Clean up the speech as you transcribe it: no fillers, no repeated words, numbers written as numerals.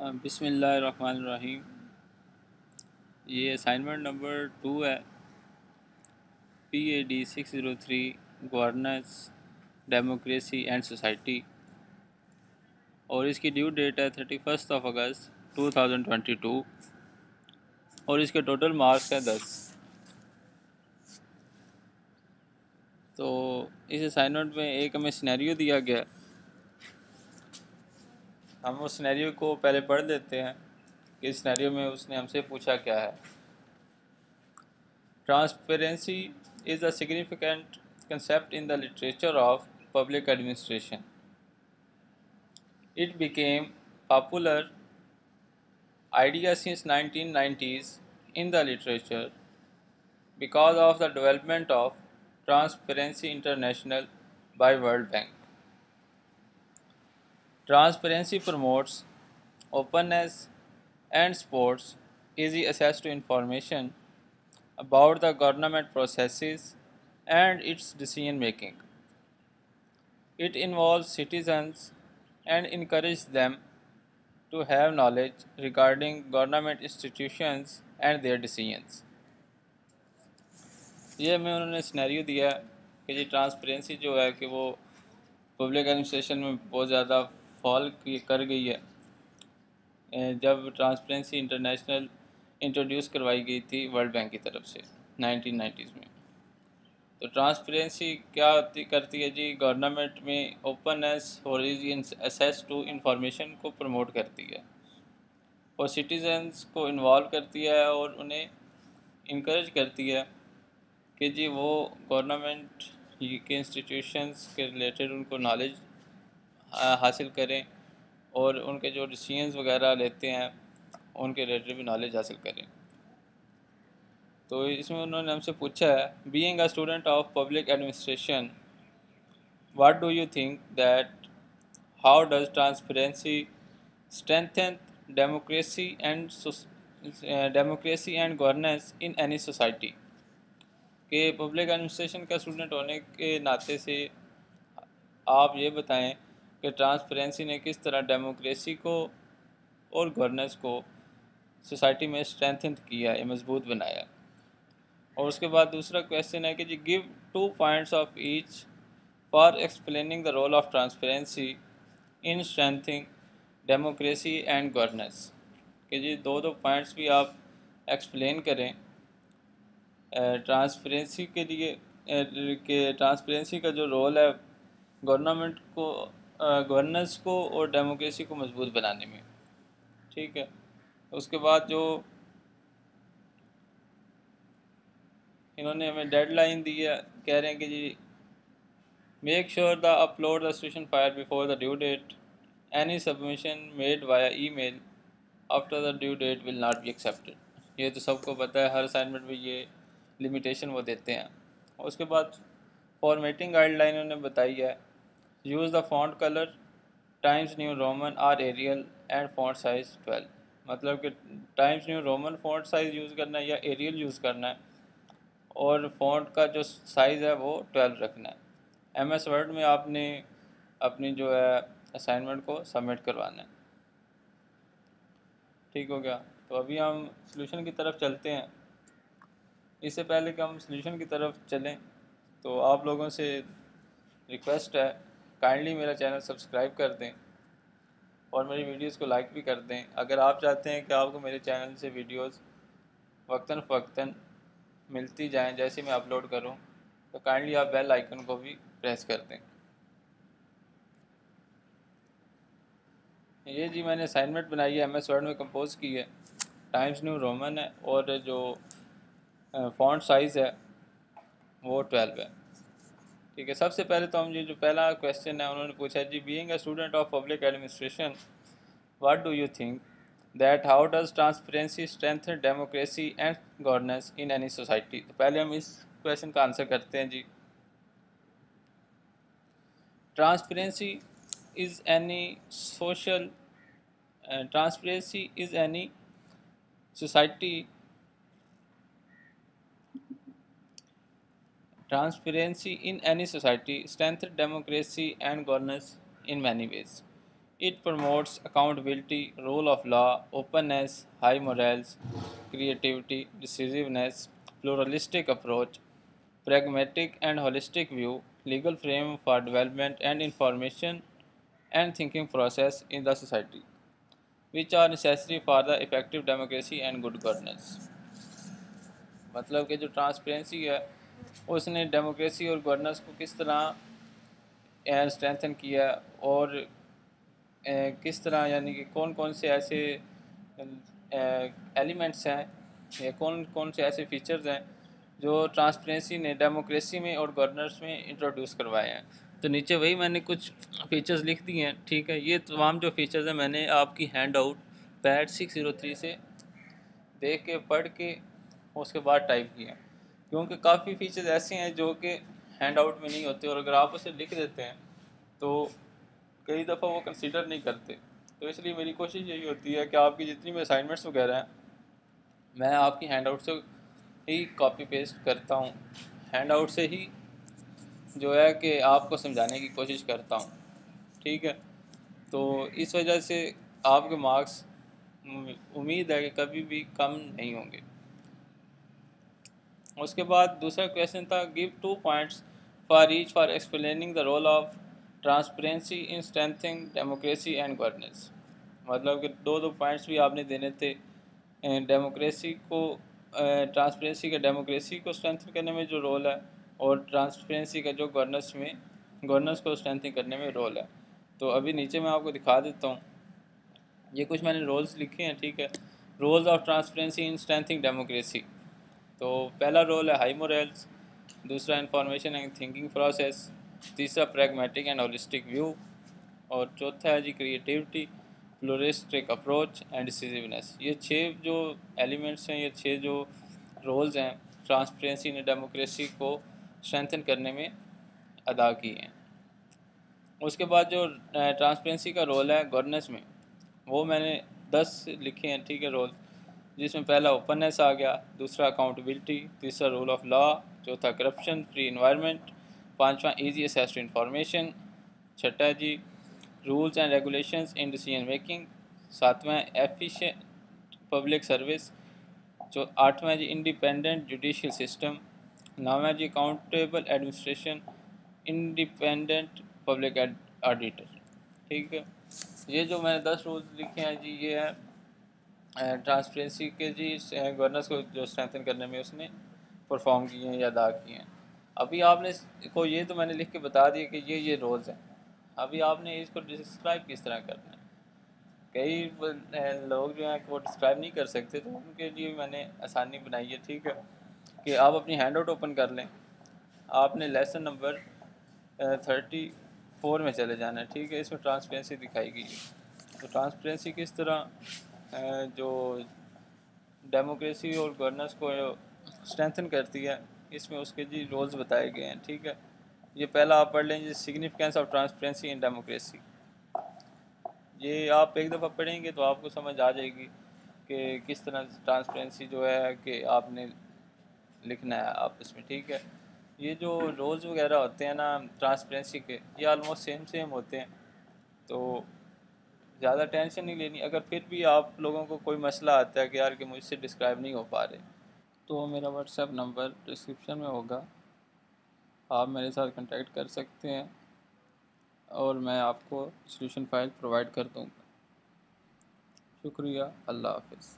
بسم اللہ الرحمن الرحیم۔ یہ اسائنمنٹ نمبر 2 ہے، PAD 603 governance, democracy and society, اور اس کی ڈیو ڈیٹ ہے 31 اگست 2022، اور اس کے ٹوٹل مارکس ہیں 10۔ تو اس اسائنمنٹ میں ایک ہمیں سینیریو دیا گیا، ہم اس سینیریو کو پہلے پڑھ لیتے ہیں کہ اس سینیریو میں اس نے ہم سے پوچھا کیا ہے۔ Transparency is a significant concept in the literature of public administration. It became popular idea since 1990s in the literature because of the development of Transparency International by World Bank. Transparency promotes openness and supports easy access to information about the government processes and its decision making. It involves citizens and encourages them to have knowledge regarding government institutions and their decisions. یہ ہمیں انہوں نے scenario دیا کہ جی transparency جو ہے کہ وہ پبلک ایڈمنسٹریشن میں بہت زیادہ فال کر گئی ہے جب ٹرانسپیرنسی انٹرنیشنل انٹروڈیوس کروائی گئی تھی ورلڈ بینک کی طرف سے 1990s میں۔ تو ٹرانسپیرنسی کیا کرتی ہے جی؟ گورنمنٹ میں اوپننس اور ایزی ایکسیس ٹو انفارمیشن کو پروموٹ کرتی ہے، اور سٹیزنس کو انوالو کرتی ہے اور انہیں انکریج کرتی ہے کہ جی وہ گورنمنٹ کے انسٹیٹیوشنس کے ریلیٹڈ ان کو نالج حاصل کریں، اور ان کے جو ڈیسیژنز وغیرہ لیتے ہیں ان کے ریلیٹڈ بھی نالج حاصل کریں۔ تو اس میں انہوں نے ہم سے پوچھا ہے، being a student of public administration what do you think that how does transparency strengthen democracy and governance in any society? کہ پبلک ایڈمنسٹریشن کا اسٹوڈنٹ ہونے کے ناطے سے آپ یہ بتائیں کہ ٹرانسپیرنسی نے کس طرح ڈیموکریسی کو اور گورننس کو سوسائٹی میں اسٹرینتھن کیا ہے، مضبوط بنایا۔ اور اس کے بعد دوسرا کویشچن ہے کہ جی give 2 points of each for explaining the role of transparency in strengthening democracy and governance, کہ جی دو پوائنٹس بھی آپ ایکسپلین کریں ٹرانسپیرنسی کے لیے، کہ ٹرانسپیرنسی کا جو رول ہے گورنمنٹ کو، گورننس کو اور ڈیموکریسی کو مضبوط بنانے میں۔ ٹھیک ہے، اس کے بعد جو انہوں نے ہمیں ڈیڈ لائن دی ہے، کہہ رہے ہیں کہ جی make sure the upload the station file before the due date, any submission made via email after the due date will not be accepted. یہ تو سب کو پتہ ہے، ہر اسائنمنٹ میں یہ لمیٹیشن وہ دیتے ہیں۔ اور اس کے بعد فارمیٹنگ گائیڈ لائن انہوں نے بتائی ہے، use the font colour Times New Roman or Arial and font size 12، مطلب کہ Times New Roman font size use کرنا ہے یا ایریل یوز کرنا ہے، اور فونٹ کا جو سائز ہے وہ 12 رکھنا ہے۔ ایم ایس ورڈ میں آپ نے اپنی جو ہے اسائنمنٹ کو سبمٹ کروانا ہے۔ ٹھیک ہو گیا؟ تو ابھی ہم سلوشن کی طرف چلتے ہیں۔ اس سے پہلے کہ ہم سلوشن کی طرف چلیں تو آپ لوگوں سے ریکویسٹ ہے، کائنڈلی میرا چینل سبسکرائب کر دیں اور میری ویڈیوز کو لائک بھی کر دیں۔ اگر آپ چاہتے ہیں کہ آپ کو میرے چینل سے ویڈیوز وقتاً فوقتاً ملتی جائیں جیسے میں اپلوڈ کروں، تو کائنڈلی آپ بیل آئیکن کو بھی پریس کر دیں۔ یہ جی میں نے اسائنمنٹ بنائی ہے، ایم ایس ورڈ میں کمپوز کی ہے، ٹائمز نیو رومن ہے، اور جو فونٹ سائز ہے وہ 12 ہے۔ ٹھیک ہے، سب سے پہلے تو ہم یہ جو پہلا کویشچن ہے انہوں نے پوچھا جی being a student of public administration what do you think that how does transparency strengthen democracy and governance in any society? تو پہلے ہم اس کویشچن کا آنسر کرتے ہیں جی۔ Transparency is any social transparency is any society Transparency in any society strengthens democracy and governance in many ways. It promotes accountability, rule of law, openness, high morals, creativity, decisiveness, pluralistic approach, pragmatic and holistic view, legal frame for development and information and thinking process in the society, which are necessary for the effective democracy and good governance. مطلب کہ جو transparency ہے اس نے democracy اور governance کو کس طرح strengthen کیا اور کس طرح، یعنی کہ کون کون سے ایسے ایلیمنٹس ہیں یا کون کون سے ایسے فیچرز ہیں جو ٹرانسپیرنسی نے ڈیموکریسی میں اور گورننس میں انٹروڈیوس کروائے ہیں. تو نیچے وہی میں نے کچھ فیچرز لکھ دی ہیں. ٹھیک ہے، یہ تمام جو فیچرز ہیں میں نے آپ کی ہینڈ آؤٹ پیڈ 603 سے دیکھ کے پڑھ کے اس کے بعد ٹائپ کیا، کیونکہ کافی فیچرز ایسے ہیں جو کہ ہینڈ آؤٹ میں نہیں ہوتے، اور اگر آپ اسے لکھ دیتے ہیں تو کئی دفعہ وہ کنسیڈر نہیں کرتے. تو اس لیے میری کوشش یہی ہوتی ہے کہ آپ کی جتنی بھی اسائنمنٹس وغیرہ ہیں میں آپ کی ہینڈ آؤٹ سے ہی کاپی پیسٹ کرتا ہوں، ہینڈ آؤٹ سے ہی جو ہے کہ آپ کو سمجھانے کی کوشش کرتا ہوں. ٹھیک ہے، تو اس وجہ سے آپ کے مارکس امید ہے کہ کبھی بھی کم نہیں ہوں گے. اس کے بعد دوسرا کویشچن تھا give 2 points for each for explaining the role of transparency in strengthening democracy and governance. مطلب کہ دو پوائنٹس بھی آپ نے دینے تھے ڈیموکریسی کو، ٹرانسپیرنسی کا ڈیموکریسی کو اسٹرینتھن کرنے میں جو رول ہے اور ٹرانسپیرنسی کا جو گورننس کو اسٹرینتھن کرنے میں رول ہے. تو ابھی نیچے میں آپ کو دکھا دیتا ہوں، یہ کچھ میں نے رولز لکھے ہیں. ٹھیک ہے، rules of transparency in strengthening democracy. تو پہلا رول ہے ہائی مورلز، دوسرا انفارمیشن اینڈ تھنکنگ پروسیس، تیسرا پریگمیٹک اینڈ ہولسٹک ویو، اور چوتھا ہے جی creativity, pluralistic approach and decisiveness. یہ 6 جو ایلیمنٹس ہیں، یہ 6 جو رولز ہیں ٹرانسپیرنسی نے ڈیموکریسی کو اسٹرینتھن کرنے میں ادا کی ہیں. اس کے بعد جو ٹرانسپیرنسی کا رول ہے گورننس میں وہ میں نے 10 لکھے ہیں. ٹھیک ہے، رول جس میں پہلا اوپننس آ گیا، دوسرا اکاؤنٹیبلٹی، تیسرا رول آف لا، چوتھا کرپشن فری انوائرمنٹ، پانچواں ایزی ایکسیس ٹو انفارمیشن، چھٹا جی rules and regulations in decision making, ساتواں ایفیشینٹ پبلک سروس، آٹھواں جی انڈیپینڈنٹ جوڈیشل سسٹم، نواں جی accountable administration, independent public auditor. ٹھیک ہے، یہ جو میں نے 10 رولز لکھے ہیں جی یہ ہے ٹرانسپیرنسی کے جی گورننس کو جو اسٹرینتھن کرنے میں اس نے پرفارم کیے ہیں یا ادا کیے ہیں. ابھی آپ نے کو یہ تو میں نے لکھ کے بتا دیا کہ یہ رولز ہیں. ابھی آپ نے اس کو ڈسکرائب کس طرح کرنا ہے. کئی لوگ جو ہیں وہ ڈسکرائب نہیں کر سکتے، تو ان کے لیے میں نے آسانی بنائی ہے. ٹھیک ہے، کہ آپ اپنی ہینڈ آؤٹ اوپن کر لیں، آپ نے لیسن نمبر 34 میں چلے جانا ہے. ٹھیک ہے، اس میں ٹرانسپیرنسی دکھائی گئی ہے. تو ٹرانسپیرنسی کس طرح جو ڈیموکریسی اور گورننس کو اسٹرینتھن کرتی ہے، اس میں اس کے جی رولز بتائے گئے ہیں. ٹھیک ہے، یہ پہلا آپ پڑھ لیں جی significance of transparency in democracy. یہ آپ ایک دفعہ پڑھیں گے تو آپ کو سمجھ آ جائے گی کہ کس طرح ٹرانسپیرنسی جو ہے کہ آپ نے لکھنا ہے آپس میں. ٹھیک ہے، یہ جو رولز وغیرہ ہوتے ہیں نا ٹرانسپیرنسی کے، یہ آلموسٹ سیم ہوتے ہیں، تو زیادہ ٹینشن نہیں لینی. اگر پھر بھی آپ لوگوں کو کوئی مسئلہ آتا ہے کہ یار کہ مجھ سے ڈسکرائب نہیں ہو پا رہے، تو میرا واٹس ایپ نمبر ڈسکرپشن میں ہوگا، آپ میرے ساتھ کنٹیکٹ کر سکتے ہیں اور میں آپ کو سولوشن فائل پرووائڈ کر دوں گا. شکریہ، اللہ حافظ.